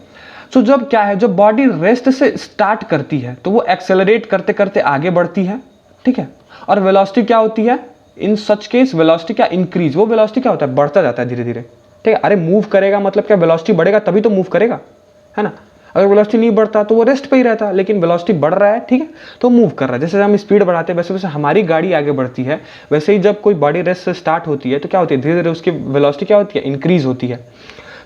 सो जब क्या है, जब बॉडी रेस्ट से स्टार्ट करती है तो वो एक्सेलरेट करते करते आगे बढ़ती है, ठीक है। और वेलोसिटी क्या होती है, इन सच केस वेलोसिटी क्या इंक्रीज, वो वेलोसिटी क्या होता है, बढ़ता जाता है धीरे धीरे, ठीक है। अरे मूव करेगा मतलब क्या, वेलोसिटी बढ़ेगा तभी तो मूव करेगा, है ना। अगर वेलोसिटी नहीं बढ़ता तो वो रेस्ट पे ही रहता, लेकिन वेलोसिटी बढ़ रहा है, ठीक है, तो मूव कर रहा है। जैसे हम स्पीड बढ़ाते हैं वैसे वैसे हमारी गाड़ी आगे बढ़ती है, वैसे ही जब कोई बॉडी रेस्ट से स्टार्ट होती है तो क्या होती है, धीरे धीरे उसकी वेलोसिटी क्या होती है, इंक्रीज होती है।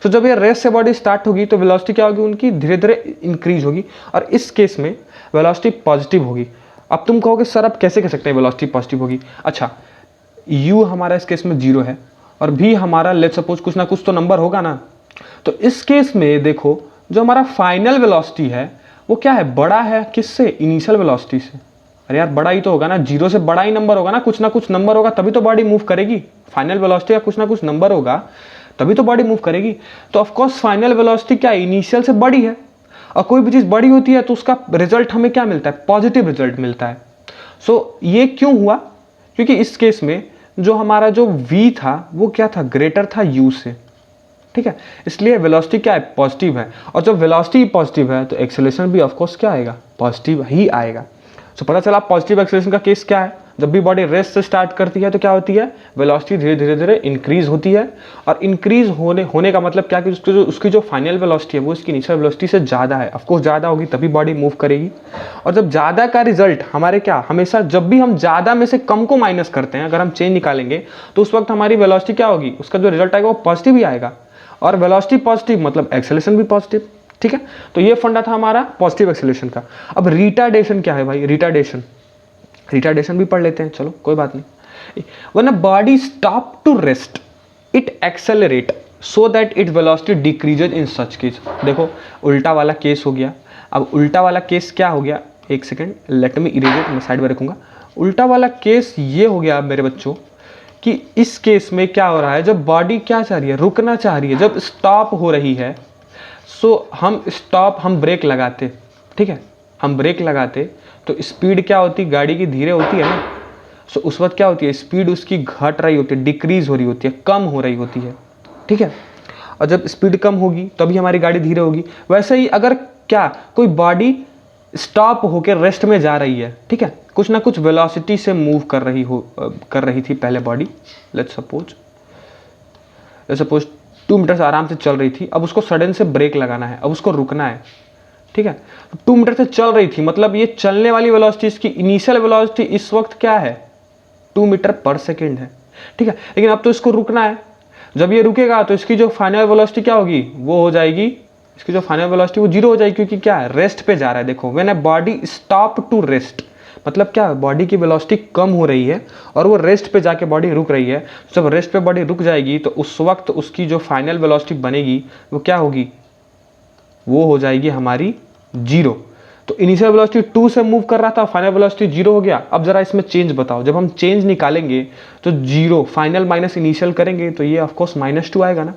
तो जब ये रेस्ट से बॉडी स्टार्ट होगी तो वेलोसिटी क्या होगी, उनकी धीरे धीरे इंक्रीज होगी, और इस केस में वेलोसिटी पॉजिटिव होगी। अब तुम कहोगे सर अब कैसे कह सकते हैं वेलोसिटी पॉजिटिव होगी। अच्छा, u हमारा इस केस में जीरो है और v हमारा लेट्स सपोज कुछ ना कुछ तो नंबर होगा ना, तो इस केस में देखो जो हमारा फाइनल वेलोसिटी है वो क्या है, बड़ा है किससे, इनिशियल वेलोसिटी से। अरे यार बड़ा ही तो होगा ना, जीरो से बड़ा ही नंबर होगा ना कुछ नंबर होगा तभी तो बॉडी मूव करेगी। फाइनल वेलोसिटी का कुछ ना कुछ नंबर होगा तभी तो बॉडी मूव करेगी। तो ऑफ कोर्स फाइनल वेलोसिटी क्या है, इनिशियल से बड़ी है, और कोई भी चीज बड़ी होती है तो उसका रिजल्ट हमें क्या मिलता है, पॉजिटिव रिजल्ट मिलता है। सो ये क्यों हुआ, क्योंकि इस केस में जो हमारा जो v था वो क्या था, ग्रेटर था u से, ठीक है। इसलिए वेलोसिटी क्या है, पॉजिटिव है, और जब वेलोसिटी पॉजिटिव है तो एक्सेलरेशन भी ऑफ कोर्स क्या आएगा, पॉजिटिव ही आएगा। सो पता चला पॉजिटिव एक्सेलरेशन का केस क्या है, जब भी बॉडी रेस्ट से स्टार्ट करती है तो क्या होती है, वेलोसिटी धीरे धीरे धीरे इंक्रीज होती है, और इंक्रीज होने का मतलब क्या कि उसकी जो फाइनल वेलोसिटी है वो इसकी इनिशियल वेलोसिटी से ज़्यादा है। ऑफ कोर्स ज़्यादा होगी तभी बॉडी मूव करेगी, और जब ज़्यादा का रिजल्ट हमारे क्या, हमेशा जब भी हम ज़्यादा में से कम को माइनस करते हैं, अगर हम चेंज निकालेंगे तो उस वक्त हमारी वेलोसिटी क्या होगी, उसका जो रिजल्ट आएगा वो पॉजिटिव ही आएगा, और वेलोसिटी पॉजिटिव मतलब एक्सेलरेशन भी पॉजिटिव, ठीक है। तो ये फंडा था हमारा पॉजिटिव एक्सेलरेशन का। अब रिटार्डेशन क्या है भाई, रिटार्डेशन भी पढ़ लेते हैं, चलो कोई बात नहीं। When a body stop to rest it accelerate so that it velocity decreases in such case. देखो उल्टा वाला केस हो गया। अब उल्टा वाला केस क्या हो गया, एक second let me erase it, मैं साइड में रखूंगा। उल्टा वाला केस ये हो गया मेरे बच्चों कि इस केस में क्या हो रहा है, जब बॉडी क्या चाह रही है, रुकना चाह रही है, जब स्टॉप हो रही है, सो हम ब्रेक लगाते, ठीक है, हम ब्रेक लगाते तो स्पीड क्या होती, गाड़ी की धीरे होती है ना, सो उस वक्त क्या होती है, स्पीड उसकी घट रही होती है, डिक्रीज हो रही होती है, कम हो रही होती है, ठीक है। और जब स्पीड कम होगी तभी हमारी गाड़ी धीरे होगी। वैसे ही अगर क्या कोई बॉडी स्टॉप होकर रेस्ट में जा रही है, ठीक है, कुछ ना कुछ वेलोसिटी से मूव कर रही थी पहले बॉडी, लेट्स सपोज 2 मीटर से आराम से चल रही थी, अब उसको सडन से ब्रेक लगाना है, अब उसको रुकना है, ठीक है। 2 मीटर से चल रही थी, मतलब ये चलने वाली वेलोसिटी, इसकी इनिशियल वेलोसिटी इस वक्त क्या है, 2 मीटर पर सेकेंड है, ठीक है। लेकिन अब तो इसको रुकना है, जब ये रुकेगा तो इसकी जो फाइनल वेलोसिटी क्या होगी, वो हो जाएगी, इसकी जो फाइनल वेलोसिटी वो 0 हो जाएगी, क्योंकि क्या है, रेस्ट पे जा रहा है। देखो, when a body stop to rest, मतलब क्या, बॉडी की वेलोसिटी कम हो रही है और वो रेस्ट पे जाके बॉडी रुक रही है। जब रेस्ट पे बॉडी रुक जाएगी तो उस वक्त उसकी जो फाइनल वेलोसिटी बनेगी वो क्या होगी, वो हो जाएगी हमारी 0। तो इनिशियल वेलोसिटी 2 से मूव कर रहा था, फाइनल वेलोसिटी 0 हो गया। अब जरा इसमें चेंज बताओ, जब हम चेंज निकालेंगे तो 0 फाइनल माइनस इनिशियल करेंगे तो ये ऑफकोर्स -2 आएगा ना,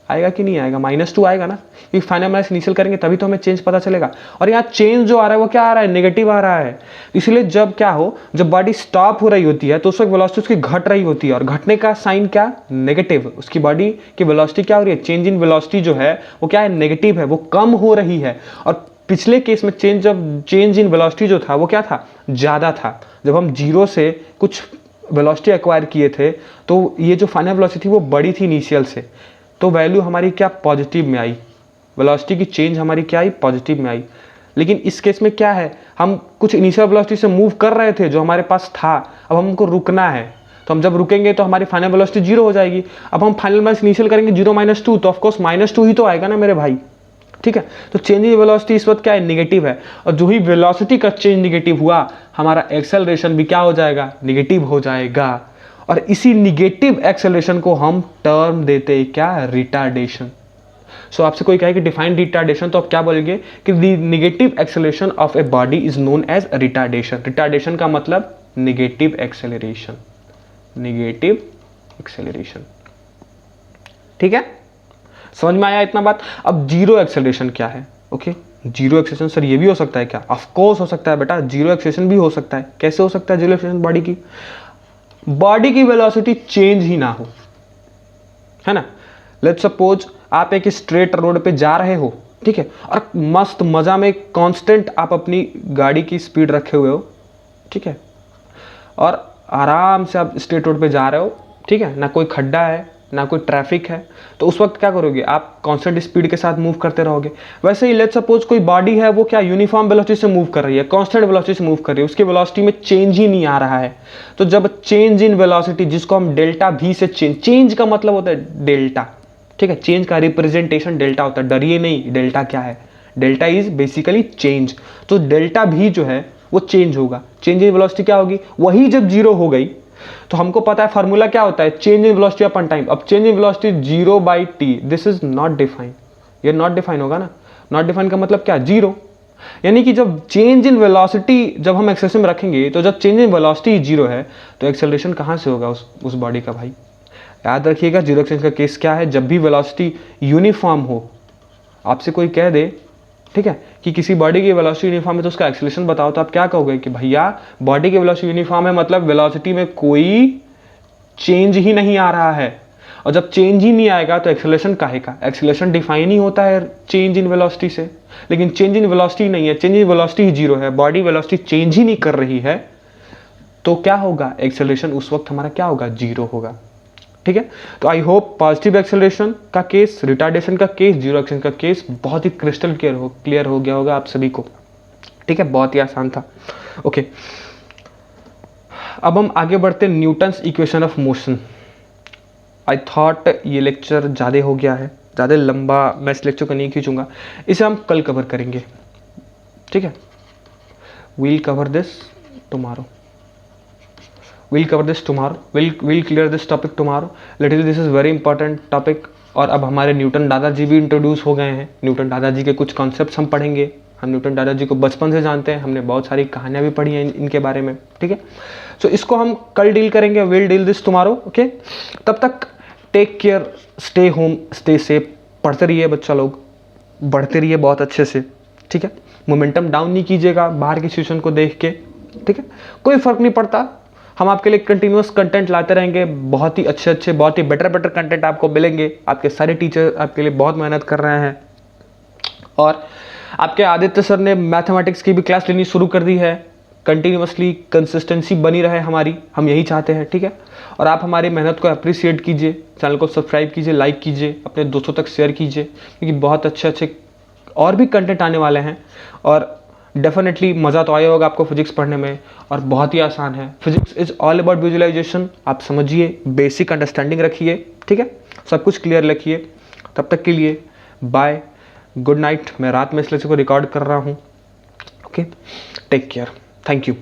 आएगा कि नहीं आएगा, -2 आएगा ना, क्योंकि फाइनल माइनस इनिशियल करेंगे तभी तो हमें चेंज पता चलेगा। और यहाँ चेंज जो आ रहा है वो क्या आ रहा है, नेगेटिव आ रहा है। इसलिए जब क्या हो, जब बॉडी स्टॉप हो रही होती है तो उस वक्त वेलोसिटी उसकी घट रही होती है, और घटने का साइन क्या, नेगेटिव। उसकी बॉडी की वेलोसिटी क्या हो रही है, चेंज इन वेलोसिटी जो है वो क्या है, नेगेटिव है, वो कम हो रही है। और पिछले केस में चेंज इन वेलोसिटी जो था वो क्या था, ज़्यादा था। जब हम 0 से कुछ वेलोसिटी एक्वायर किए थे तो ये जो फाइनल वेलोसिटी थी वो बड़ी थी इनिशियल से, तो वैल्यू हमारी क्या, पॉजिटिव में आई, वेलोसिटी की चेंज हमारी क्या आई, पॉजिटिव में आई। लेकिन इस केस में क्या है, हम कुछ इनिशियल वेलोसिटी से मूव कर रहे थे जो हमारे पास था, अब हमको रुकना है, तो हम जब रुकेंगे तो हमारी फाइनल वेलोसिटी 0 हो जाएगी। अब हम फाइनल माइनस इनिशियल करेंगे 0 - 2, तो ऑफकोर्स -2 ही तो आएगा ना मेरे भाई, ठीक है। तो चेंज इन वेलोसिटी इस वक्त क्या है, निगेटिव है, और जो ही वेलोसिटी का चेंज निगेटिव हुआ, हमारा एक्सेलरेशन भी क्या हो जाएगा, निगेटिव हो जाएगा। और इसी निगेटिव एक्सेलरेशन को हम टर्म देते हैं क्या, रिटार्डेशन। सो आपसे कोई कहे कि डिफाइन रिटार्डेशन, तो आप क्या बोलेंगे कि the negative acceleration of a body is known as retardation. Retardation का मतलब निगेटिव एक्सेलरेशन, निगेटिव एक्सेलरेशन, ठीक है। समझ में आया इतना बात। अब जीरो एक्सेलरेशन क्या है, ओके। जीरो एक्सेलरेशन सर ये भी हो सकता है क्या, ऑफ कोर्स हो सकता है बेटा, जीरो एक्सेलरेशन भी हो सकता है। कैसे हो सकता है जीरो एक्सेलरेशन, बॉडी की वेलोसिटी चेंज ही ना हो, है ना। लेट्स सपोज आप एक स्ट्रेट रोड पे जा रहे हो, ठीक है, और मस्त मजा में कांस्टेंट आप अपनी गाड़ी की स्पीड रखे हुए हो, ठीक है, और आराम से आप स्ट्रेट रोड पे जा रहे हो, ठीक है, ना कोई खड्डा है ना कोई ट्रैफिक है, तो उस वक्त क्या करोगे, आप कांस्टेंट स्पीड के साथ मूव करते रहोगे। वैसे ही लेट्स सपोज कोई बॉडी है, वो क्या यूनिफॉर्म वेलोसिटी से मूव कर रही है, कांस्टेंट वेलोसिटी से मूव कर रही है, उसकी वेलोसिटी में चेंज ही नहीं आ रहा है। तो जब चेंज इन वेलोसिटी, जिसको हम डेल्टा भी से चेंज का मतलब होता है डेल्टा, ठीक है, चेंज का रिप्रेजेंटेशन डेल्टा होता है, डरिए नहीं, डेल्टा क्या है, डेल्टा इज बेसिकली चेंज। तो डेल्टा भी जो है वो चेंज होगा, चेंज इन वेलोसिटी क्या होगी, वही जब 0 हो गई तो हमको पता है फार्मूला क्या होता है, change in velocity upon time. अब change in velocity 0/t, this is not define, ये नॉट डिफाइन होगा ना, नॉट डिफाइन का मतलब क्या, 0। यानी कि जब चेंज इन वेलोसिटी जब हम एक्सेलरेशन में रखेंगे, तो जब चेंज इन वेलोसिटी 0 है तो एक्सेलरेशन कहाँ से होगा उस बॉडी का भाई। याद रखिएगा, जीरो एक्सेलरेशन का केस क्या है, जब भी वेलोसिटी यूनिफॉर्म हो, आपसे कोई कह दे, ठीक है, कि किसी बॉडी की वेलोसिटी यूनिफॉर्म है तो उसका एक्सेलरेशन बताओ, तो आप क्या कहोगे कि भैया बॉडी की वेलोसिटी यूनिफॉर्म है, मतलब वेलोसिटी में कोई चेंज ही नहीं आ रहा है। और जब चेंज ही नहीं आएगा तो एक्सेलरेशन काहे का, एक्सेलरेशन डिफाइन ही होता है चेंज इन वेलोसिटी से। लेकिन चेंज इन वेलोसिटी नहीं है, चेंज इन वेलोसिटी ही 0 है, बॉडी वेलोसिटी चेंज ही नहीं कर रही है, तो क्या होगा, एक्सेलरेशन उस वक्त हमारा क्या होगा, 0 होगा, ठीक है। तो आई होप पॉजिटिव एक्सेलरेशन का केस, रिटार्डेशन का केस, जीरो एक्सेलरेशन का केस बहुत ही क्रिस्टल क्लियर हो गया होगा आप सभी को, ठीक है, बहुत ही आसान था, ओके। अब हम आगे बढ़ते हैं, Newton's equation of motion. I thought ये लेक्चर ज़्यादा हो गया है, ज़्यादा लंबा मैं इस लेक्चर को नहीं खींचूंगा, इसे हम कल कवर करेंगे, ठीक है। We'll cover this tomorrow, we'll cover this tomorrow, we'll clear this topic tomorrow, literally this is very important topic। और अब हमारे न्यूटन दादाजी भी इंट्रोड्यूस हो गए हैं, न्यूटन दादाजी के कुछ कॉन्सेप्ट्स हम पढ़ेंगे। हम न्यूटन दादाजी को बचपन से जानते हैं, हमने बहुत सारी कहानियाँ भी पढ़ी हैं इनके बारे में, ठीक है। सो इसको हम कल डील करेंगे, we'll deal this tomorrow, okay. तब तक take care, stay home, stay safe, पढ़ते रहिए बच्चा लोग, बढ़ते रहिए बहुत अच्छे से, ठीक है। मोमेंटम डाउन नहीं कीजिएगा बाहर की सिचुएशन को देख के, ठीक है, कोई फ़र्क नहीं पड़ता, हम आपके लिए कंटिन्यूस कंटेंट लाते रहेंगे, बहुत ही अच्छे बहुत ही बेटर कंटेंट आपको मिलेंगे। आपके सारे टीचर आपके लिए बहुत मेहनत कर रहे हैं और आपके आदित्य सर ने मैथमेटिक्स की भी क्लास लेनी शुरू कर दी है। कंटिन्यूसली कंसिस्टेंसी बनी रहे हमारी, हम यही चाहते हैं, ठीक है। और आप हमारी मेहनत को अप्रिशिएट कीजिए, चैनल को सब्सक्राइब कीजिए, लाइक कीजिए, अपने दोस्तों तक शेयर कीजिए, क्योंकि बहुत अच्छे और भी कंटेंट आने वाले हैं। और डेफिनेटली मज़ा तो आया होगा आपको फिजिक्स पढ़ने में, और बहुत ही आसान है। Physics is all about visualisation. आप समझिए, बेसिक अंडरस्टैंडिंग रखिए, ठीक है, सब कुछ क्लियर रखिए। तब तक के लिए बाय, गुड नाइट। मैं रात में इसलिए को रिकॉर्ड कर रहा हूँ। Okay, take care, thank you.